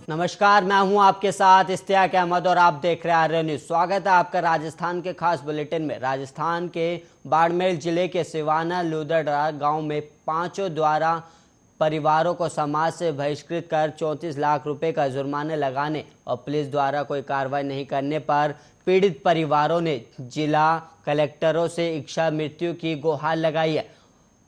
नमस्कार, मैं हूं आपके साथ इश्तियाक अहमद और आप देख रहे हैं आर्य न्यूज। स्वागत है आपका राजस्थान के खास बुलेटिन में। राजस्थान के बाड़मेर जिले के सिवाना लूदड़ा गांव में पांचों द्वारा परिवारों को समाज से बहिष्कृत कर 34 लाख रुपए का जुर्माना लगाने और पुलिस द्वारा कोई कार्रवाई नहीं करने पर पीड़ित परिवारों ने जिला कलेक्टरों से इच्छा मृत्यु की गुहार लगाई है।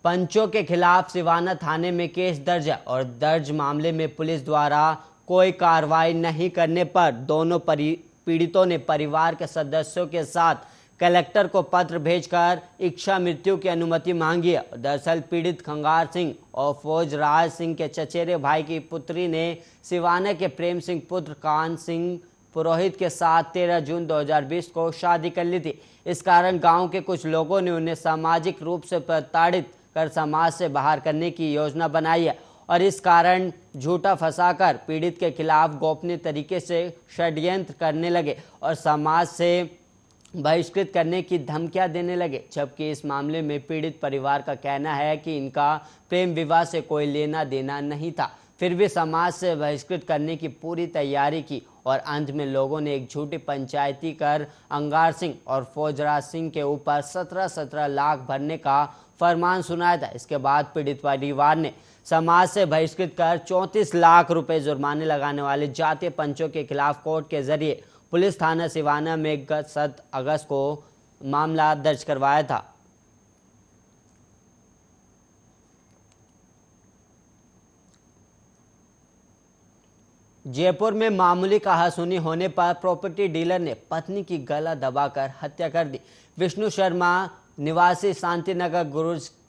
पंचों के खिलाफ सिवाना थाने में केस दर्ज है और दर्ज मामले में पुलिस द्वारा कोई कार्रवाई नहीं करने पर दोनों पीड़ितों ने परिवार के सदस्यों के साथ कलेक्टर को पत्र भेजकर इच्छा मृत्यु की अनुमति मांगी है। दरअसल पीड़ित खंगार सिंह और फौजराज सिंह के चचेरे भाई की पुत्री ने सिवाना के प्रेम सिंह पुत्र कान सिंह पुरोहित के साथ 13 जून 2020 को शादी कर ली थी। इस कारण गांव के कुछ लोगों ने उन्हें सामाजिक रूप से प्रताड़ित कर समाज से बाहर करने की योजना बनाई है और इस कारण झूठा फंसाकर पीड़ित के खिलाफ गोपनीय तरीके से षड्यंत्र करने लगे और समाज से बहिष्कृत करने की धमकियां देने लगे। जबकि इस मामले में पीड़ित परिवार का कहना है कि इनका प्रेम विवाह से कोई लेना देना नहीं था, फिर भी समाज से बहिष्कृत करने की पूरी तैयारी की और अंत में लोगों ने एक झूठी पंचायती कर अंगार सिंह और फौजराज सिंह के ऊपर 17 लाख भरने का फरमान सुनाया था। इसके बाद पीड़ित परिवार ने समाज से बहिष्कृत कर 34 लाख रुपए जुर्माने लगाने वाले जातीय पंचों के खिलाफ कोर्ट के जरिए पुलिस थाना सिवाना में गत 7 अगस्त को मामला दर्ज करवाया था। जयपुर में मामूली कहासुनी होने पर प्रॉपर्टी डीलर ने पत्नी की गला दबाकर हत्या कर दी। विष्णु शर्मा निवासी शांतिनगर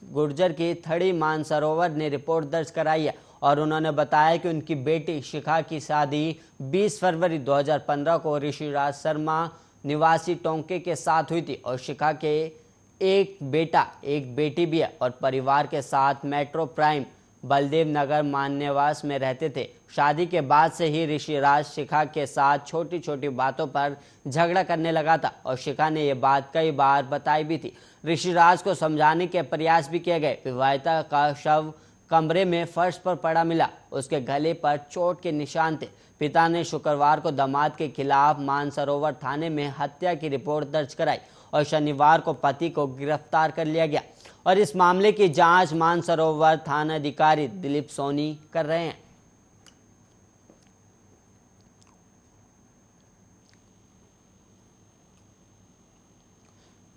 गुर्जर की थड़ी मानसरोवर ने रिपोर्ट दर्ज कराई है और उन्होंने बताया कि उनकी बेटी शिखा की शादी 20 फरवरी 2015 को ऋषिराज शर्मा निवासी टोंके के साथ हुई थी और शिखा के एक बेटा एक बेटी भी है और परिवार के साथ मेट्रो प्राइम बलदेव नगर मान्यवास में रहते थे। शादी के बाद से ही ऋषिराज शिखा के साथ छोटी छोटी बातों पर झगड़ा करने लगा था और शिखा ने यह बात कई बार बताई भी थी। ऋषिराज को समझाने के प्रयास भी किए गए। विवाहिता का शव कमरे में फर्श पर पड़ा मिला, उसके गले पर चोट के निशान थे। पिता ने शुक्रवार को दामाद के खिलाफ मानसरोवर थाने में हत्या की रिपोर्ट दर्ज कराई और शनिवार को पति को गिरफ्तार कर लिया गया और इस मामले की जांच मानसरोवर थानाधिकारी दिलीप सोनी कर रहे हैं।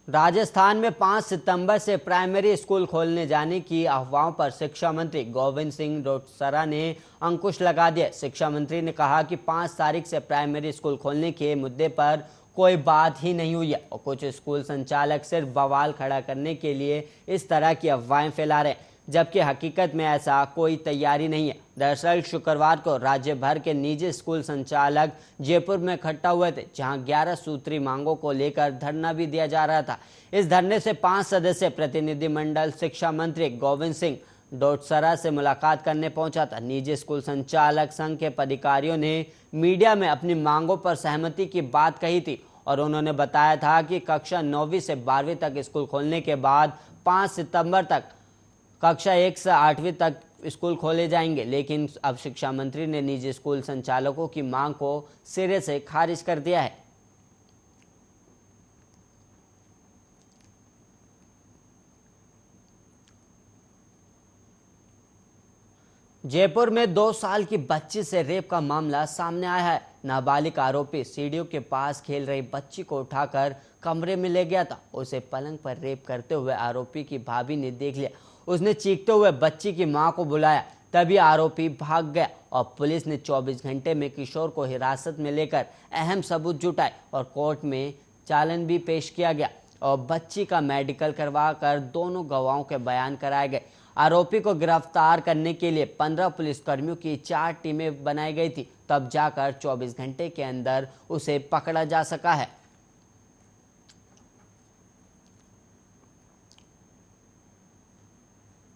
राजस्थान में 5 सितंबर से प्राइमरी स्कूल खोलने जाने की अफवाहों पर शिक्षा मंत्री गोविंद सिंह डोटासरा ने अंकुश लगा दिया। शिक्षा मंत्री ने कहा कि 5 तारीख से प्राइमरी स्कूल खोलने के मुद्दे पर कोई बात ही नहीं हुई है और कुछ स्कूल संचालक सिर्फ बवाल खड़ा करने के लिए इस तरह की अफवाहें फैला रहे हैं, जबकि हकीकत में ऐसा कोई तैयारी नहीं है। दरअसल शुक्रवार को राज्य भर के निजी स्कूल संचालक जयपुर में इकट्ठा हुए थे, जहां 11 सूत्री मांगों को लेकर धरना भी दिया जा रहा था। इस धरने से 5 सदस्यीय प्रतिनिधिमंडल शिक्षा मंत्री गोविंद सिंह डोटासरा से मुलाकात करने पहुंचा था। निजी स्कूल संचालक संघ के पदाधिकारियों ने मीडिया में अपनी मांगों पर सहमति की बात कही थी और उन्होंने बताया था कि कक्षा 9वीं से 12वीं तक स्कूल खोलने के बाद 5 सितंबर तक कक्षा 1 से 8वीं तक स्कूल खोले जाएंगे। लेकिन अब शिक्षा मंत्री ने निजी स्कूल संचालकों की मांग को सिरे से खारिज कर दिया है। जयपुर में 2 साल की बच्ची से रेप का मामला सामने आया है। नाबालिग आरोपी सीढ़ियों के पास खेल रही बच्ची को उठाकर कमरे में ले गया था। उसे पलंग पर रेप करते हुए आरोपी की भाभी ने देख लिया। उसने चीखते हुए बच्ची की मां को बुलाया, तभी आरोपी भाग गया और पुलिस ने 24 घंटे में किशोर को हिरासत में लेकर अहम सबूत जुटाए और कोर्ट में चालान भी पेश किया गया और बच्ची का मेडिकल करवा कर दोनों गवाहों के बयान कराए गए। आरोपी को गिरफ्तार करने के लिए 15 पुलिसकर्मियों की 4 टीमें बनाई गई थी, तब जाकर 24 घंटे के अंदर उसे पकड़ा जा सका है।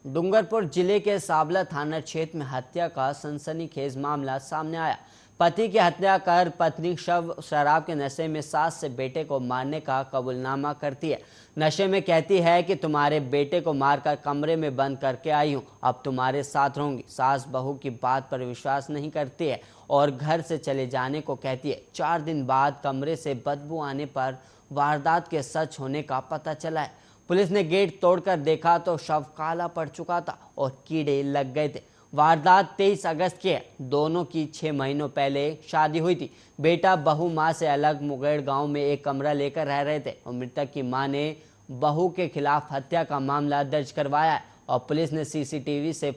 डूंगरपुर जिले के साबला थाना क्षेत्र में हत्या का सनसनीखेज मामला सामने आया। पति की हत्या कर पत्नी शराब के नशे में सास से बेटे को मारने का कबूलनामा करती है। नशे में कहती है कि तुम्हारे बेटे को मारकर कमरे में बंद करके आई हूँ, अब तुम्हारे साथ रहूंगी। सास बहू की बात पर विश्वास नहीं करती है और घर से चले जाने को कहती है। 4 दिन बाद कमरे से बदबू आने पर वारदात के सच होने का पता चला है। पुलिस ने गेट तोड़कर देखा तो शव काला पड़ चुका था और कीड़े लग गए थे। वारदात 23 अगस्त की है। दोनों की 6 महीनों पहले शादी हुई थी। बेटा बहू मां से अलग मुंगेर गांव में एक कमरा लेकर रह रहे थे और मृतक की मां ने बहू के खिलाफ हत्या का मामला दर्ज करवाया है और पुलिस ने सीसीटीवी से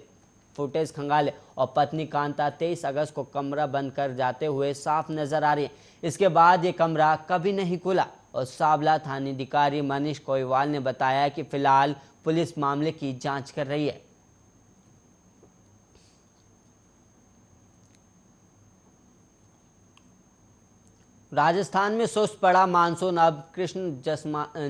फुटेज खंगाले और पत्नी कांता 23 अगस्त को कमरा बंद कर जाते हुए साफ नजर आ रही है। इसके बाद ये कमरा कभी नहीं खुला और साबला थानाधिकारी मनीष कोईवाल ने बताया कि फिलहाल पुलिस मामले की जांच कर रही है। राजस्थान में सुस्त पड़ा मानसून अब कृष्ण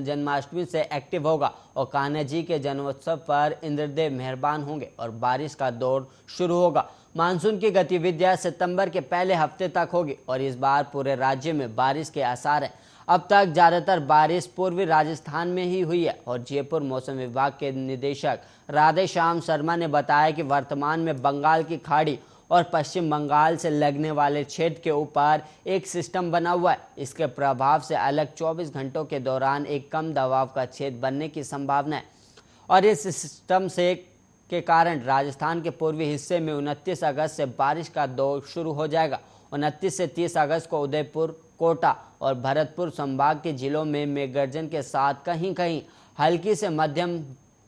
जन्माष्टमी से एक्टिव होगा और कान्हा जी के जन्मोत्सव पर इंद्रदेव मेहरबान होंगे और बारिश का दौर शुरू होगा। मानसून की गतिविधियां सितंबर के पहले हफ्ते तक होगी और इस बार पूरे राज्य में बारिश के आसार हैं। अब तक ज्यादातर बारिश पूर्वी राजस्थान में ही हुई है और जयपुर मौसम विभाग के निदेशक राधेश्याम शर्मा ने बताया कि वर्तमान में बंगाल की खाड़ी और पश्चिम बंगाल से लगने वाले क्षेत्र के ऊपर एक सिस्टम बना हुआ है। इसके प्रभाव से अलग 24 घंटों के दौरान एक कम दबाव का क्षेत्र बनने की संभावना है और इस सिस्टम से के कारण राजस्थान के पूर्वी हिस्से में 29 अगस्त से बारिश का दौर शुरू हो जाएगा। 29 से 30 अगस्त को उदयपुर, कोटा और भरतपुर संभाग के जिलों में मेघगर्जन के साथ कहीं कहीं हल्की से मध्यम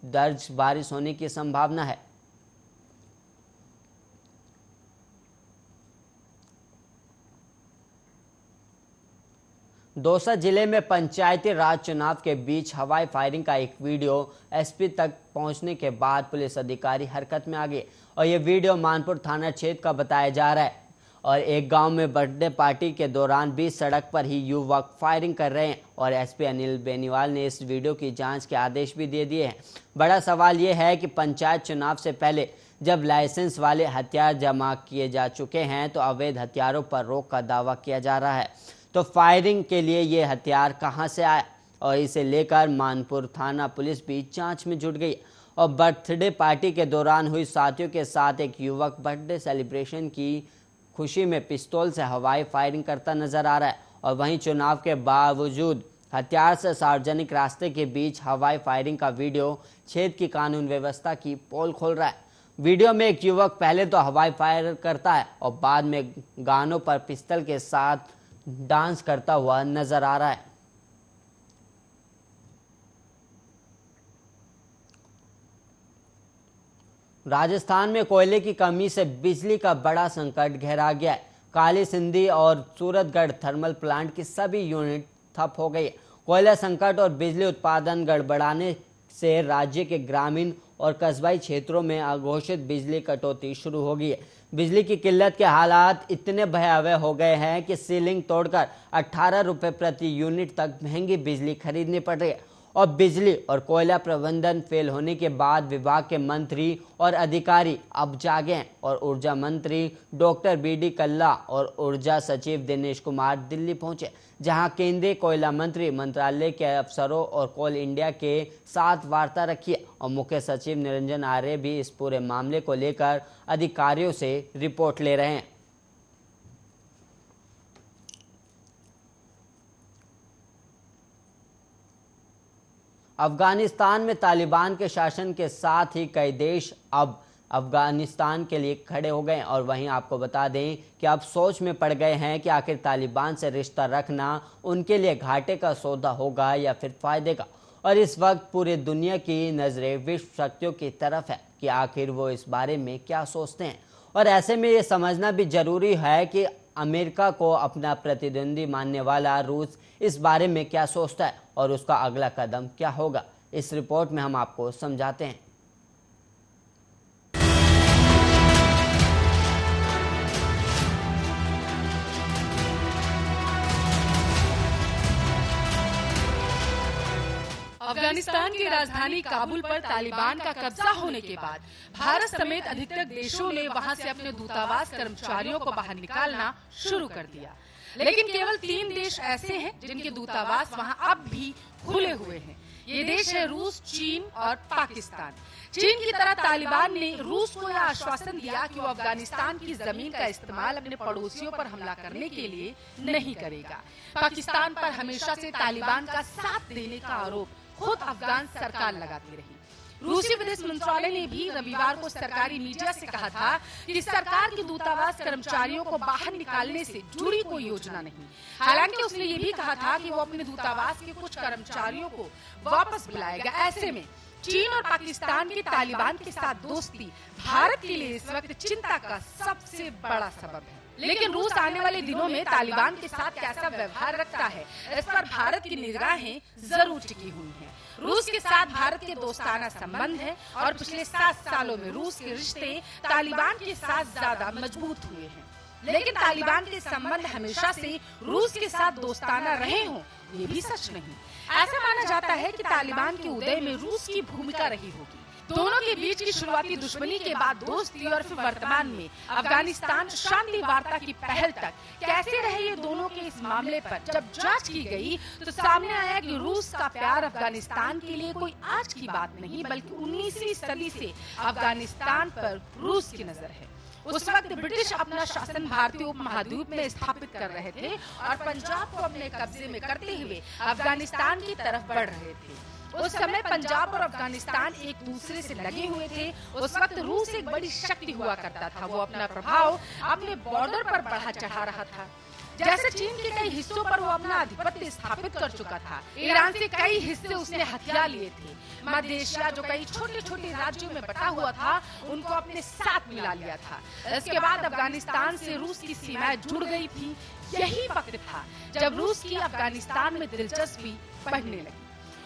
दर्ज बारिश होने की संभावना है। दौसा जिले में पंचायती राज चुनाव के बीच हवाई फायरिंग का एक वीडियो एसपी तक पहुंचने के बाद पुलिस अधिकारी हरकत में आ गए और ये वीडियो मानपुर थाना क्षेत्र का बताया जा रहा है और एक गांव में बर्थडे पार्टी के दौरान बीच सड़क पर ही युवक फायरिंग कर रहे हैं और एसपी अनिल बेनीवाल ने इस वीडियो की जांच के आदेश भी दे दिए हैं। बड़ा सवाल ये है कि पंचायत चुनाव से पहले जब लाइसेंस वाले हथियार जमा किए जा चुके हैं तो अवैध हथियारों पर रोक का दावा किया जा रहा है, तो फायरिंग के लिए ये हथियार कहां से आया और इसे लेकर मानपुर थाना पुलिस भी जांच में जुट गई और बर्थडे पार्टी के दौरान हुई साथियों के साथ एक युवक बर्थडे सेलिब्रेशन की खुशी में पिस्तौल से हवाई फायरिंग करता नजर आ रहा है और वहीं चुनाव के बावजूद हथियार से सार्वजनिक रास्ते के बीच हवाई फायरिंग का वीडियो क्षेत्र की कानून व्यवस्था की पोल खोल रहा है। वीडियो में एक युवक पहले तो हवाई फायर करता है और बाद में गानों पर पिस्तौल के साथ डांस करता हुआ नजर आ रहा है। राजस्थान में कोयले की कमी से बिजली का बड़ा संकट गहरा गया है। काली सिंधी और सूरतगढ़ थर्मल प्लांट की सभी यूनिट ठप हो गई है। कोयला संकट और बिजली उत्पादन गड़बड़ाने से राज्य के ग्रामीण और कस्बाई क्षेत्रों में अघोषित बिजली कटौती शुरू हो गई है। बिजली की किल्लत के हालात इतने भयावह हो गए हैं कि सीलिंग तोड़कर 18 रुपये प्रति यूनिट तक महंगी बिजली खरीदनी पड़ रही है और बिजली और कोयला प्रबंधन फेल होने के बाद विभाग के मंत्री और अधिकारी अब जागे हैं और ऊर्जा मंत्री डॉक्टर बीडी कल्ला और ऊर्जा सचिव दिनेश कुमार दिल्ली पहुंचे, जहां केंद्रीय कोयला मंत्री मंत्रालय के अफसरों और कोल इंडिया के साथ वार्ता रखी है और मुख्य सचिव निरंजन आर्य भी इस पूरे मामले को लेकर अधिकारियों से रिपोर्ट ले रहे हैं। अफगानिस्तान में तालिबान के शासन के साथ ही कई देश अब अफगानिस्तान के लिए खड़े हो गए और वहीं आपको बता दें कि अब सोच में पड़ गए हैं कि आखिर तालिबान से रिश्ता रखना उनके लिए घाटे का सौदा होगा या फिर फायदे का। और इस वक्त पूरी दुनिया की नज़रें विश्व शक्तियों की तरफ है कि आखिर वो इस बारे में क्या सोचते हैं और ऐसे में ये समझना भी जरूरी है कि अमेरिका को अपना प्रतिद्वंदी मानने वाला रूस इस बारे में क्या सोचता है और उसका अगला कदम क्या होगा। इस रिपोर्ट में हम आपको समझाते हैं। अफगानिस्तान अफगानिस्तान की राजधानी काबुल पर तालिबान का कब्जा होने के बाद भारत समेत अधिकतर देशों ने वहां से अपने दूतावास कर्मचारियों को बाहर निकालना शुरू कर दिया। लेकिन केवल 3 देश ऐसे हैं जिनके दूतावास वहां अब भी खुले हुए हैं। ये देश है रूस, चीन और पाकिस्तान। चीन की तरह तालिबान ने रूस को यह आश्वासन दिया कि वो अफगानिस्तान की जमीन का इस्तेमाल अपने पड़ोसियों पर हमला करने के लिए नहीं करेगा। पाकिस्तान पर हमेशा से तालिबान का साथ देने का आरोप खुद अफगान सरकार लगाती रही। रूसी विदेश मंत्रालय ने भी रविवार को सरकारी मीडिया से कहा था कि सरकार के दूतावास कर्मचारियों को बाहर निकालने से जुड़ी कोई योजना नहीं। हालांकि उसने ये भी कहा था कि वो अपने दूतावास के कुछ कर्मचारियों को वापस बुलाएगा। ऐसे में चीन और पाकिस्तान की तालिबान के साथ दोस्ती भारत के लिए इस वक्त चिंता का सबसे बड़ा सबब है। लेकिन रूस आने वाले दिनों में तालिबान के साथ कैसा व्यवहार रखता है, इस पर भारत की निगाहें जरूर टिकी हुई हैं। रूस के साथ भारत के दोस्ताना संबंध है और पिछले 7 सालों में रूस के रिश्ते तालिबान के साथ ज्यादा मजबूत हुए हैं। लेकिन तालिबान के संबंध हमेशा से रूस के साथ दोस्ताना रहे हों, ये भी सच नहीं। ऐसा माना जाता है कि तालिबान के उदय में रूस की भूमिका रही होगी। दोनों के बीच की शुरुआती दुश्मनी के बाद दोस्ती और फिर वर्तमान में अफगानिस्तान शांति वार्ता की पहल तक कैसे रहे, ये दोनों के इस मामले पर जब जांच की गई तो सामने आया कि रूस का प्यार अफगानिस्तान के लिए कोई आज की बात नहीं, बल्कि 19वीं सदी से अफगानिस्तान पर रूस की नजर है। उस वक्त ब्रिटिश अपना शासन भारतीय उपमहाद्वीप में स्थापित कर रहे थे और पंजाब को अपने कब्जे में करते हुए अफगानिस्तान की तरफ बढ़ रहे थे। उस समय पंजाब और अफगानिस्तान एक दूसरे से लगे हुए थे। उस वक्त रूस एक बड़ी शक्ति हुआ करता था। वो अपना प्रभाव अपने बॉर्डर पर बढ़ा चढ़ा रहा था। जैसे चीन के कई हिस्सों पर वो अपना आधिपत्य स्थापित कर चुका था। ईरान से कई हिस्से उसने हथिया लिए थे। मध्य एशिया जो कई छोटे छोटे राज्यों में बटा हुआ था, उनको अपने साथ मिला लिया था। इसके बाद अफगानिस्तान से रूस की सीमाएं जुड़ गई थी। यही वक्त था जब रूस की अफगानिस्तान में दिलचस्पी बढ़ने लगी।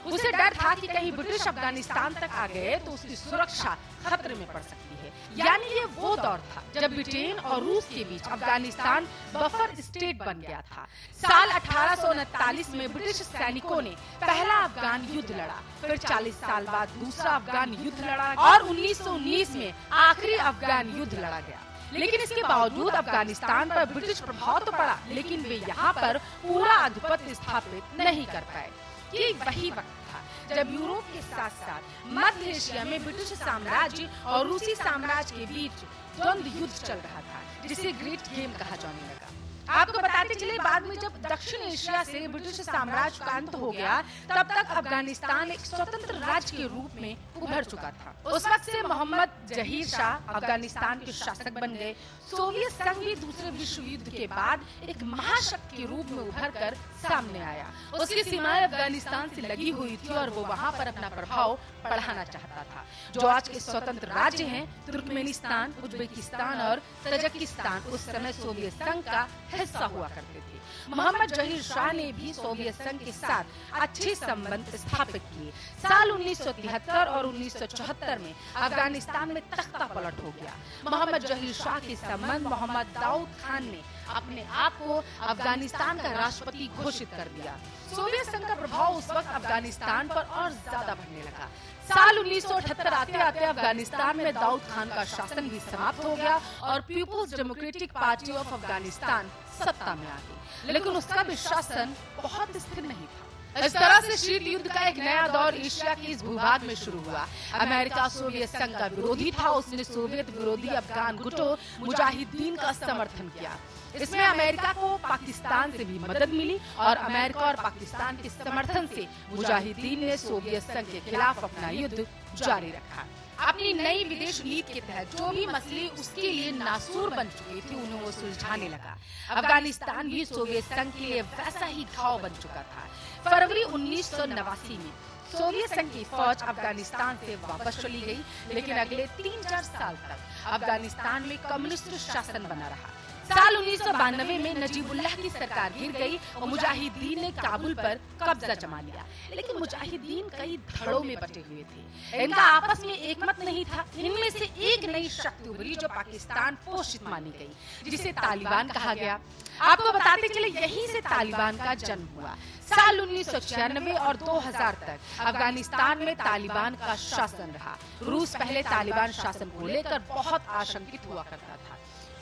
उसे डर था कि कहीं ब्रिटिश अफगानिस्तान तक आ गए तो उसकी सुरक्षा खतरे में पड़ सकती है। यानी ये वो दौर था जब ब्रिटेन और रूस के बीच अफगानिस्तान बफर स्टेट बन गया था। साल 1839 में ब्रिटिश सैनिकों ने पहला अफगान युद्ध लड़ा, फिर 40 साल बाद दूसरा अफगान युद्ध लड़ा और 1919 में आखिरी अफगान युद्ध लड़ा गया। लेकिन इसके बावजूद अफगानिस्तान पर ब्रिटिश प्रभाव तो पड़ा, लेकिन वे यहाँ पर पूरा आधिपत्य स्थापित नहीं कर पाए। ये वही वक्त था जब यूरोप के साथ साथ मध्य एशिया में ब्रिटिश साम्राज्य और रूसी साम्राज्य के बीच द्वंद्व युद्ध चल रहा था, जिसे ग्रेट गेम कहा जाने लगा। आपको बताते चले, बाद में जब दक्षिण एशिया से ब्रिटिश साम्राज्य का अंत हो गया, तब तक अफगानिस्तान एक स्वतंत्र राज्य के रूप में उभर चुका था। उस वक्त से मोहम्मद जहीर शाह अफगानिस्तान के शासक बन गए। सोवियत संघ भी दूसरे विश्व युद्ध के बाद एक महाशक्ति के रूप में उभर कर सामने आया। उसकी सीमाएं अफगानिस्तान से लगी हुई थी और वो वहाँ पर अपना प्रभाव बढ़ाना चाहता था। जो आज के स्वतंत्र राज्य हैं, तुर्कमेनिस्तान, उज्बेकिस्तान और तजाकिस्तान, उस समय सोवियत संघ का हिस्सा हुआ करते थे। मोहम्मद जहीर शाह ने भी सोवियत संघ के साथ अच्छे संबंध स्थापित किए। साल 1973 और 1974 में अफगानिस्तान में तख्ता पलट हो गया। मोहम्मद जहीर शाह के संबंध मोहम्मद दाऊद खान ने अपने आप को अफगानिस्तान का राष्ट्रपति घोषित कर दिया। सोवियत संघ का प्रभाव उस वक्त अफगानिस्तान पर और ज्यादा बढ़ने लगा। साल 1978 आते आते अफगानिस्तान में दाऊद खान का शासन भी समाप्त हो गया और people's democratic party of Afghanistan सत्ता में आ गई। लेकिन उसका भी शासन बहुत स्थिर नहीं था। इस तरह से शीत युद्ध का एक नया दौर एशिया के इस भूभाग में शुरू हुआ। अमेरिका सोवियत संघ का विरोधी था। उसने सोवियत विरोधी अफगान गुटों मुजाहिदीन का समर्थन किया। इसमें अमेरिका को पाकिस्तान से भी मदद मिली और अमेरिका और पाकिस्तान के समर्थन से मुजाहिदीन ने सोवियत संघ के खिलाफ अपना युद्ध जारी रखा। अपनी नई विदेश नीति के तहत जो भी मसले उसके लिए नासूर बन चुके थे, उन्हें वो सुलझाने लगा। अफगानिस्तान भी सोवियत संघ के लिए वैसा ही घाव बन चुका था। फरवरी 1989 में सोवियत संघ की फौज अफगानिस्तान से वापस चली गई, लेकिन अगले 3-4 साल तक अफगानिस्तान में कम्युनिस्ट शासन बना रहा। साल 1992 में नजीबुल्लाह की सरकार गिर गई और मुजाहिदीन ने काबुल पर कब्जा जमा लिया। लेकिन मुजाहिदीन कई धड़ों में बटे हुए थे। इनका आपस में एकमत नहीं था। इनमें से एक नई शक्ति उभरी जो पाकिस्तान पोषित मानी गई, जिसे तालिबान कहा गया। आपको बताते चले, यहीं से तालिबान का जन्म हुआ। साल 1996 और 2000 तक अफगानिस्तान में तालिबान का शासन रहा। रूस पहले तालिबान शासन को लेकर बहुत आशंकित हुआ करता था।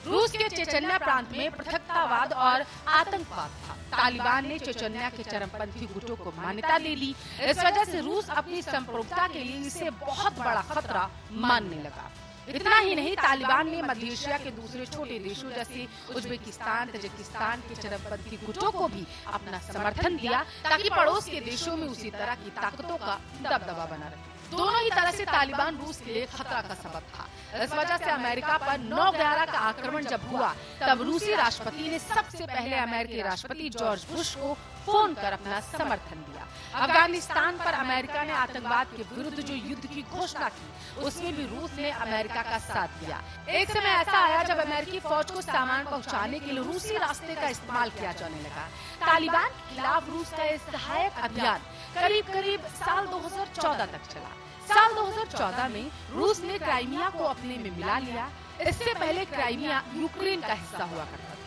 रूस के चेचन्या प्रांत में पृथकतावाद और आतंकवाद था। तालिबान ने चेचन्या के चरमपंथी गुटों को मान्यता दे ली। इस वजह से रूस अपनी संप्रभुता के लिए इसे बहुत बड़ा खतरा मानने लगा। इतना ही नहीं, तालिबान ने मध्य एशिया के दूसरे छोटे देशों जैसे उज्बेकिस्तान, तजिकिस्तान के चरमपंथी गुटों को भी अपना समर्थन दिया ताकि पड़ोस के देशों में उसी तरह की ताकतों का दबदबा बना रहे। दोनों ही तरह से तालिबान रूस के लिए खतरा का सबब था। इस वजह से अमेरिका पर 9/11 का आक्रमण जब हुआ, तब रूसी राष्ट्रपति ने सबसे पहले अमेरिकी राष्ट्रपति जॉर्ज बुश को फोन कर अपना समर्थन दिया। अफगानिस्तान पर अमेरिका ने आतंकवाद के विरुद्ध जो युद्ध की घोषणा की, उसमें भी रूस ने अमेरिका का साथ दिया। एक समय ऐसा आया जब अमेरिकी फौज को सामान पहुंचाने के लिए रूसी रास्ते का इस्तेमाल किया जाने लगा। तालिबान के खिलाफ रूस का यह सहायक अभियान करीब साल 2014 तक चला। साल 2014 में रूस ने क्राइमिया को अपने में मिला लिया। इससे पहले क्राइमिया यूक्रेन का हिस्सा हुआ करता था।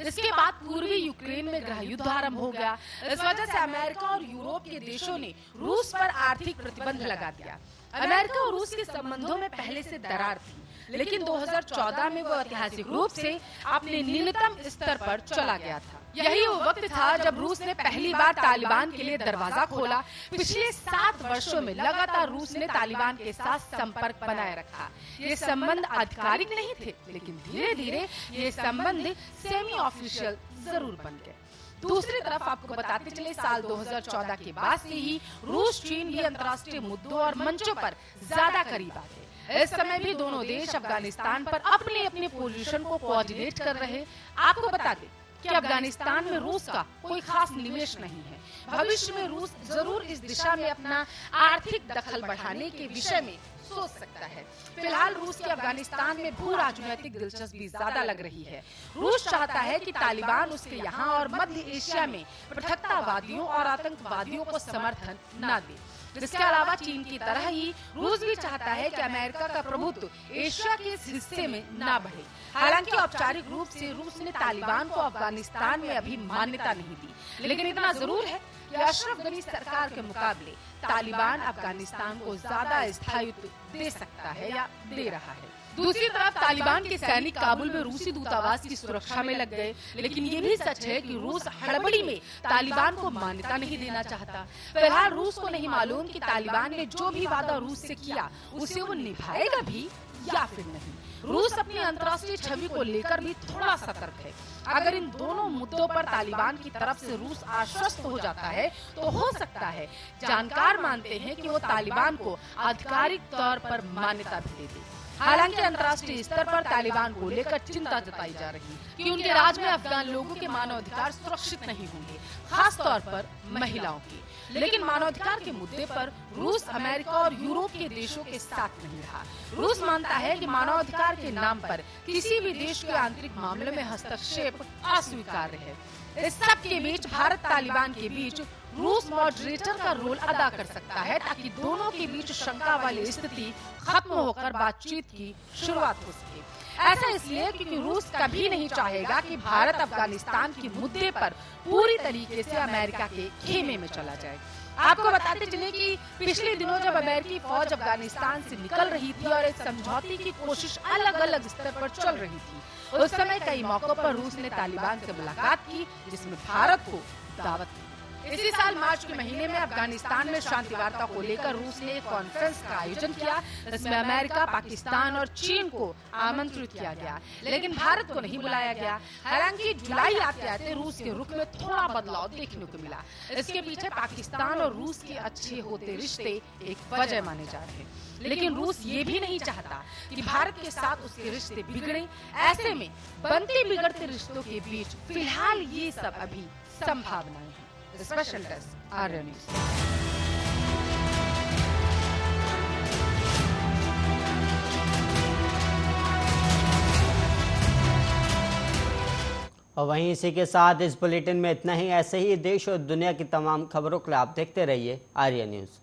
इसके बाद पूर्वी यूक्रेन में गृह युद्ध आरंभ हो गया। इस वजह से अमेरिका और यूरोप के देशों ने रूस पर आर्थिक प्रतिबंध लगा दिया। अमेरिका और रूस के संबंधों में पहले से दरार थी, लेकिन 2014 में वो ऐतिहासिक रूप से अपने न्यूनतम स्तर पर चला गया था। यही वो वक्त था जब रूस ने पहली बार तालिबान के लिए दरवाजा खोला। पिछले 7 वर्षों में लगातार रूस ने तालिबान के साथ संपर्क बनाए रखा। ये संबंध आधिकारिक नहीं थे, लेकिन धीरे धीरे ये संबंध सेमी ऑफिशियल जरूर बन गए। दूसरी तरफ आपको बताते चले, साल 2014 के बाद से ही रूस चीन भी अंतर्राष्ट्रीय मुद्दों और मंचों पर ज्यादा करीब आ गए। इस समय भी दोनों देश अफगानिस्तान पर अपने अपने पोजीशन को कोऑर्डिनेट कर रहे। आपको बता दें कि अफगानिस्तान में रूस का कोई खास निवेश नहीं है। भविष्य में रूस जरूर इस दिशा में अपना आर्थिक दखल बढ़ाने के विषय में सोच सकता है। फिलहाल रूस की अफगानिस्तान में भू राजनीतिक दिलचस्पी ज्यादा लग रही है। रूस चाहता है कि तालिबान उसके यहाँ और मध्य एशिया में पृथकतावादियों और आतंकवादियों को समर्थन न दे। इसके अलावा चीन की तरह ही रूस भी चाहता है कि अमेरिका का प्रभुत्व एशिया के इस हिस्से में न बढ़े। हालांकि औपचारिक रूप से रूस ने तालिबान को अफगानिस्तान में अभी मान्यता नहीं दी, लेकिन इतना जरूर है कि अशरफ गनी सरकार के मुकाबले तालिबान अफगानिस्तान को ज्यादा स्थायित्व दे सकता है या दे रहा है। दूसरी तरफ तालिबान के सैनिक काबुल में रूसी दूतावास की सुरक्षा में लग गए, लेकिन ये भी सच है कि रूस हड़बड़ी में तालिबान को मान्यता नहीं देना चाहता। फिलहाल रूस को नहीं मालूम कि तालिबान ने जो भी वादा रूस से किया उसे वो निभाएगा भी या फिर नहीं। रूस अपनी अंतर्राष्ट्रीय छवि को लेकर भी थोड़ा सतर्क है। अगर इन दोनों मुद्दों पर तालिबान की तरफ से रूस आश्वस्त हो जाता है, तो हो सकता है, जानकार मानते हैं कि वो तालिबान को आधिकारिक तौर पर मान्यता भी दे दे। हालांकि अंतर्राष्ट्रीय स्तर पर तालिबान को लेकर चिंता जताई जा रही है कि उनके राज में अफगान लोगों के मानवाधिकार सुरक्षित नहीं होंगे, खास तौर पर महिलाओं के। लेकिन मानवाधिकार के मुद्दे पर रूस अमेरिका और यूरोप के देशों के साथ नहीं रहा। रूस मानता है कि मानवाधिकार के नाम पर किसी भी देश के आंतरिक मामलों में हस्तक्षेप अस्वीकार्य है। इस सब के बीच भारत तालिबान के बीच रूस मॉडरेटर का रोल अदा कर सकता है, ताकि दोनों के बीच शंका वाली स्थिति खत्म होकर बातचीत की शुरुआत हो सके। ऐसा इसलिए क्योंकि रूस कभी नहीं चाहेगा कि भारत अफगानिस्तान के मुद्दे पर पूरी तरीके से अमेरिका के खेमे में चला जाए। आपको बताते चले कि पिछले दिनों जब अमेरिकी फौज अफगानिस्तान से निकल रही थी और एक समझौते की कोशिश अलग अलग स्तर पर चल रही थी, उस समय कई मौकों पर रूस ने तालिबान से मुलाकात की, जिसमें भारत को दावत दी। इसी साल मार्च के महीने में अफगानिस्तान में शांति वार्ता को लेकर रूस ने एक कॉन्फ्रेंस का आयोजन किया। इसमें अमेरिका, पाकिस्तान और चीन को आमंत्रित किया गया, लेकिन भारत को नहीं बुलाया गया। हालांकि जुलाई आते आते रूस के रुख में थोड़ा बदलाव देखने को मिला। इसके पीछे पाकिस्तान और रूस के अच्छे होते रिश्ते एक वजह माने जा रहे हैं। लेकिन रूस ये भी नहीं चाहता कि भारत के साथ उसके रिश्ते बिगड़े। ऐसे में बनते बिगड़ते रिश्तों के बीच फिलहाल ये सब अभी संभावनाएं हैं। स्पेशल डेस्क आर्य न्यूज़। और वहीं इसी के साथ इस बुलेटिन में इतना ही। ऐसे ही देश और दुनिया की तमाम खबरों के लिए आप देखते रहिए आर्य न्यूज़।